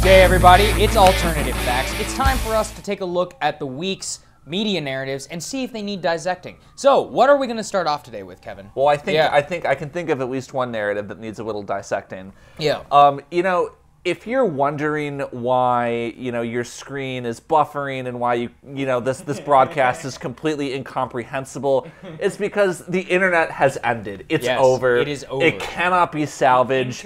Hey everybody, it's Alternative Facts. It's time for us to take a look at the week's media narratives and see if they need dissecting. So, what are we going to start off today with, Kevin? Well, I think I can think of at least one narrative that needs a little dissecting. Yeah. You know, if you're wondering why, your screen is buffering and why this broadcast is completely incomprehensible, it's because the internet has ended. It's over. It is over. It cannot be salvaged.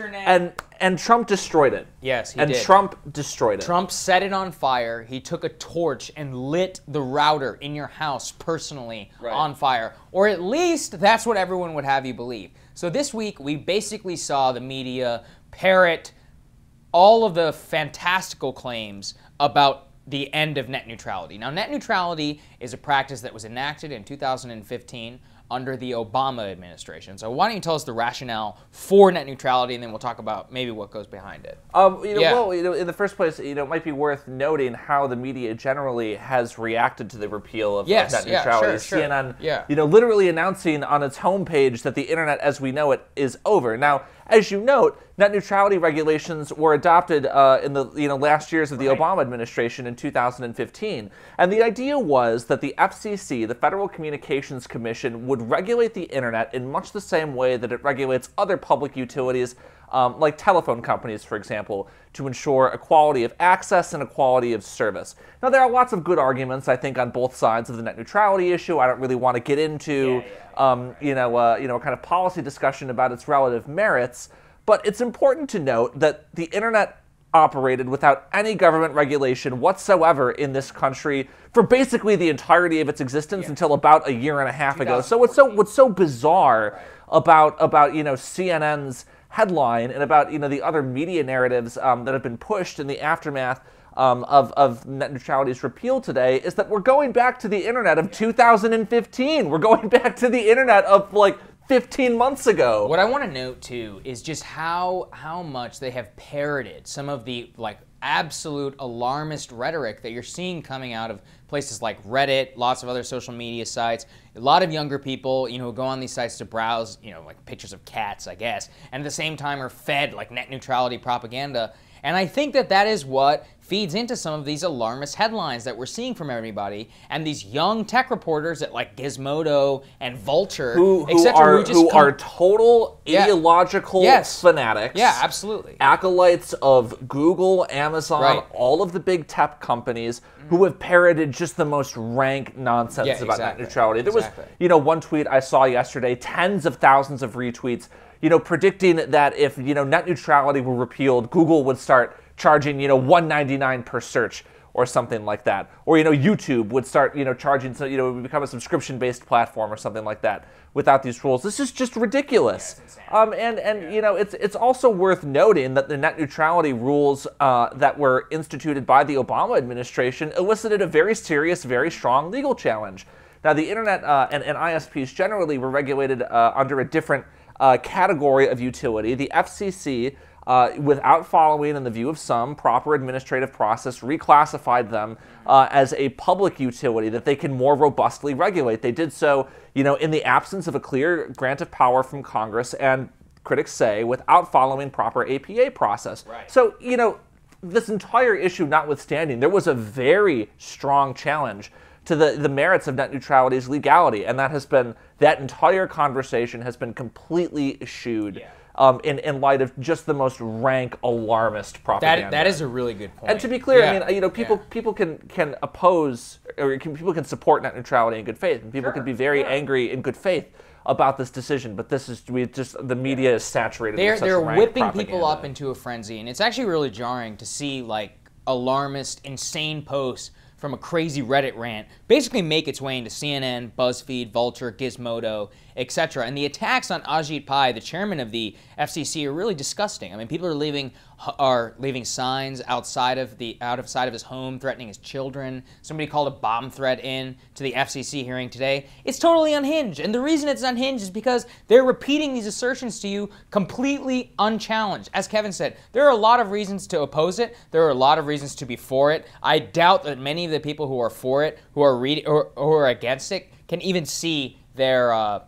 And Trump destroyed it. Yes, he did. Trump destroyed it. Trump set it on fire. He took a torch and lit the router in your house personally on fire. Or at least that's what everyone would have you believe. So this week we basically saw the media parrot all of the fantastical claims about the end of net neutrality. Now, net neutrality is a practice that was enacted in 2015 under the Obama administration. So why don't you tell us the rationale for net neutrality, and then we'll talk about maybe what goes behind it. Well, in the first place, it might be worth noting how the media generally has reacted to the repeal of net neutrality. CNN, literally announcing on its homepage that the internet as we know it is over. Now, as you note, net neutrality regulations were adopted in the last years of the Obama administration in 2015. And the idea was that the FCC, the Federal Communications Commission, would regulate the internet in much the same way that it regulates other public utilities, like telephone companies, for example, to ensure equality of access and equality of service. Now, there are lots of good arguments, I think, on both sides of the net neutrality issue. I don't really want to get into a kind of policy discussion about its relative merits, but it's important to note that the internet operated without any government regulation whatsoever in this country for basically the entirety of its existence until about a year and a half ago. So what's so bizarre about CNN's headline and about the other media narratives that have been pushed in the aftermath of net neutrality's repeal today is that we're going back to the internet of 2015. We're going back to the internet of 15 months ago. What I want to note too is just how much they have parroted some of the absolute alarmist rhetoric that you're seeing coming out of places like Reddit, lots of other social media sites, a lot of younger people, who go on these sites to browse, pictures of cats, I guess, and at the same time are fed net neutrality propaganda. And I think that is what feeds into some of these alarmist headlines that we're seeing from everybody, and these young tech reporters at Gizmodo and Vulture, who are total ideological fanatics. Yeah, absolutely. Acolytes of Google, Amazon, all of the big tech companies who have parroted just the most rank nonsense about net neutrality. There was, one tweet I saw yesterday, tens of thousands of retweets, predicting that if, net neutrality were repealed, Google would start charging, $1.99 per search or something like that. Or, YouTube would start, charging, so, it would become a subscription-based platform or something like that without these rules. This is just ridiculous. It's also worth noting that the net neutrality rules that were instituted by the Obama administration elicited a very serious, very strong legal challenge. Now, the internet and ISPs generally were regulated under a different category of utility. The FCC, without following, in the view of some, proper administrative process, reclassified them as a public utility that they can more robustly regulate. They did so, in the absence of a clear grant of power from Congress, and critics say, without following proper APA process. So, this entire issue notwithstanding, there was a very strong challenge to the merits of net neutrality's legality, and that entire conversation has been completely eschewed in light of just the most rank alarmist propaganda. That is a really good point. And to be clear, I mean, people can oppose, or people can support net neutrality in good faith, and people can be very angry in good faith about this decision, but the media is saturated with such they're rank whipping propaganda. people up into a frenzy, and it's actually really jarring to see alarmist, insane posts from a crazy Reddit rant basically make its way into CNN, BuzzFeed, Vulture, Gizmodo, etc. And the attacks on Ajit Pai, the chairman of the FCC, are really disgusting. I mean, people are leaving signs outside of his home, threatening his children. Somebody called a bomb threat in to the FCC hearing today. It's totally unhinged, and the reason it's unhinged is because they're repeating these assertions to you completely unchallenged. As Kevin said, there are a lot of reasons to oppose it. There are a lot of reasons to be for it. I doubt that many of the people who are for it, who are against it, can even see their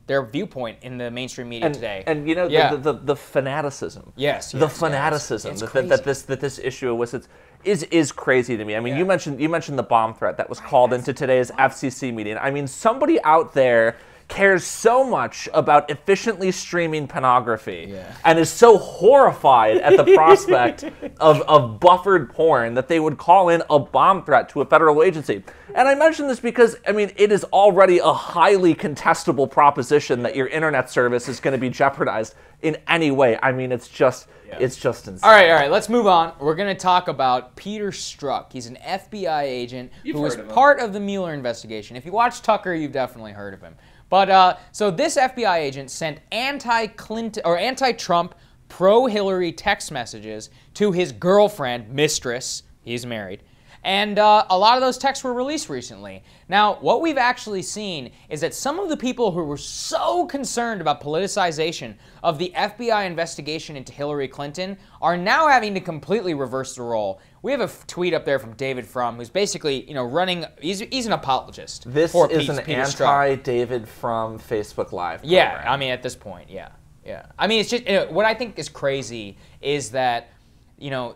their viewpoint in the mainstream media today. And you know, the fanaticism. Yes, the fanaticism that this issue elicits is crazy to me. I mean, you mentioned the bomb threat that was called into today's FCC meeting. I mean, somebody out there cares so much about efficiently streaming pornography and is so horrified at the prospect of buffered porn that they would call in a bomb threat to a federal agency. And I mention this because, I mean, it is already a highly contestable proposition that your internet service is going to be jeopardized in any way. I mean, it's just insane. All right, let's move on. We're going to talk about Peter Strzok. He's an FBI agent who was part of the Mueller investigation. If you watch Tucker, you've definitely heard of him. But so this FBI agent sent anti-Clinton or anti-Trump, pro-Hillary text messages to his girlfriend, mistress. He's married. And a lot of those texts were released recently. Now, what we've actually seen is that some of the people who were so concerned about politicization of the FBI investigation into Hillary Clinton are now having to completely reverse the role. We have a tweet up there from David Frum, who's basically, running. He's an apologist. This is an anti-David Frum Facebook Live program. Yeah, I mean, at this point, yeah. I mean, it's just what I think is crazy is that,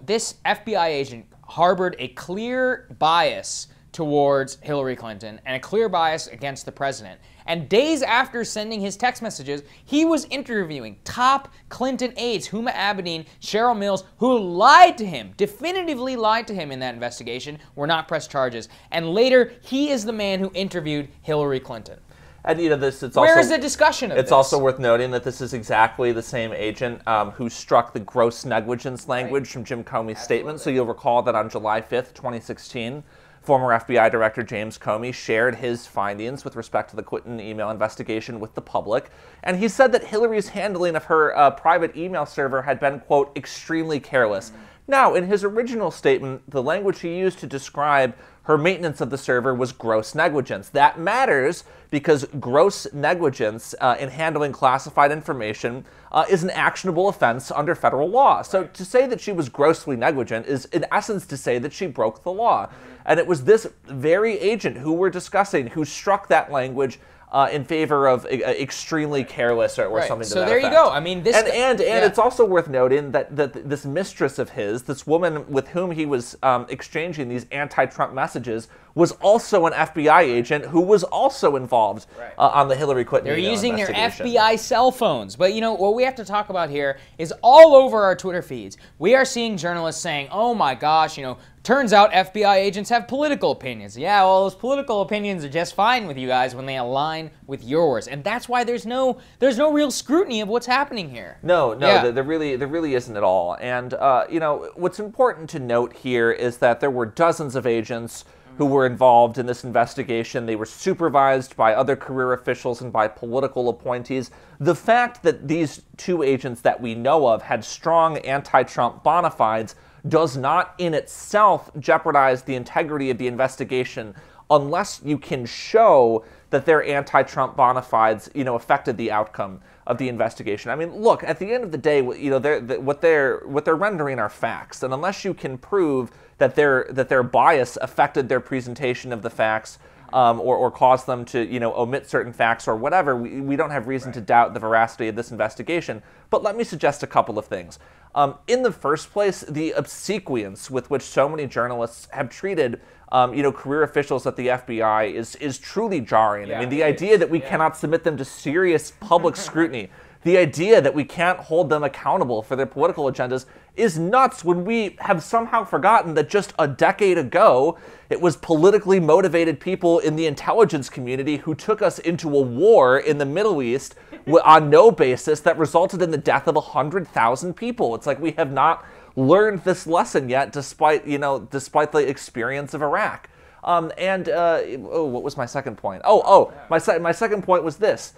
this FBI agent harbored a clear bias towards Hillary Clinton and a clear bias against the president. And days after sending his text messages, he was interviewing top Clinton aides, Huma Abedin, Cheryl Mills, who lied to him, definitively lied to him in that investigation, were not pressed charges. And later, he is the man who interviewed Hillary Clinton. And where is the discussion of this? It's also worth noting that this is exactly the same agent who struck the gross negligence language from Jim Comey's statement. So you'll recall that on July 5th, 2016, former FBI Director James Comey shared his findings with respect to the Clinton email investigation with the public. And he said that Hillary's handling of her private email server had been, quote, extremely careless. Now, in his original statement, the language he used to describe her maintenance of the server was gross negligence. That matters because gross negligence in handling classified information is an actionable offense under federal law. So to say that she was grossly negligent is in essence to say that she broke the law. And it was this very agent who we're discussing who struck that language in favor of extremely careless or something to that effect. So there you go. I mean, this... And it's also worth noting that this mistress of his, this woman with whom he was exchanging these anti-Trump messages, was also an FBI agent who was also involved on the Hillary Clinton investigation. They're using their FBI cell phones. But, what we have to talk about here is all over our Twitter feeds, we are seeing journalists saying, oh my gosh, turns out FBI agents have political opinions. Yeah, well, those political opinions are just fine with you guys when they align with yours. And that's why there's no real scrutiny of what's happening here. No, there really isn't at all. And, what's important to note here is that there were dozens of agents who were involved in this investigation. They were supervised by other career officials and by political appointees. The fact that these two agents that we know of had strong anti-Trump bona fides does not in itself jeopardize the integrity of the investigation unless you can show that their anti-Trump bona fides, affected the outcome of the investigation. I mean, look, at the end of the day, what they're rendering are facts, and unless you can prove that their bias affected their presentation of the facts, or caused them to, omit certain facts or whatever, we don't have reason to doubt the veracity of this investigation. But let me suggest a couple of things. In the first place, the obsequience with which so many journalists have treated career officials at the FBI is truly jarring. Yeah, I mean, the idea that we cannot submit them to serious public scrutiny, the idea that we can't hold them accountable for their political agendas is nuts when we have somehow forgotten that just a decade ago, it was politically motivated people in the intelligence community who took us into a war in the Middle East on no basis that resulted in the death of 100,000 people. It's like we have not learned this lesson yet, despite the experience of Iraq. What was my second point? My second point was this: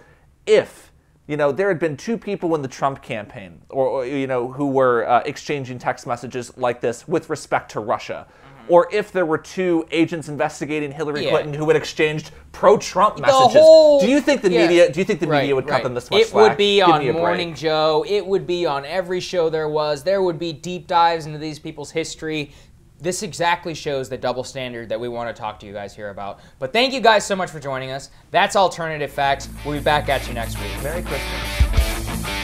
if there had been two people in the Trump campaign, or who were exchanging text messages like this with respect to Russia, or if there were two agents investigating Hillary Clinton who had exchanged pro-Trump messages, do you think the media? Do you think the media would cut them this much slack? It would be on Morning Joe. It would be on every show there was. There would be deep dives into these people's history. This exactly shows the double standard that we want to talk to you guys here about. But thank you guys so much for joining us. That's Alternative Facts. We'll be back at you next week. Merry Christmas.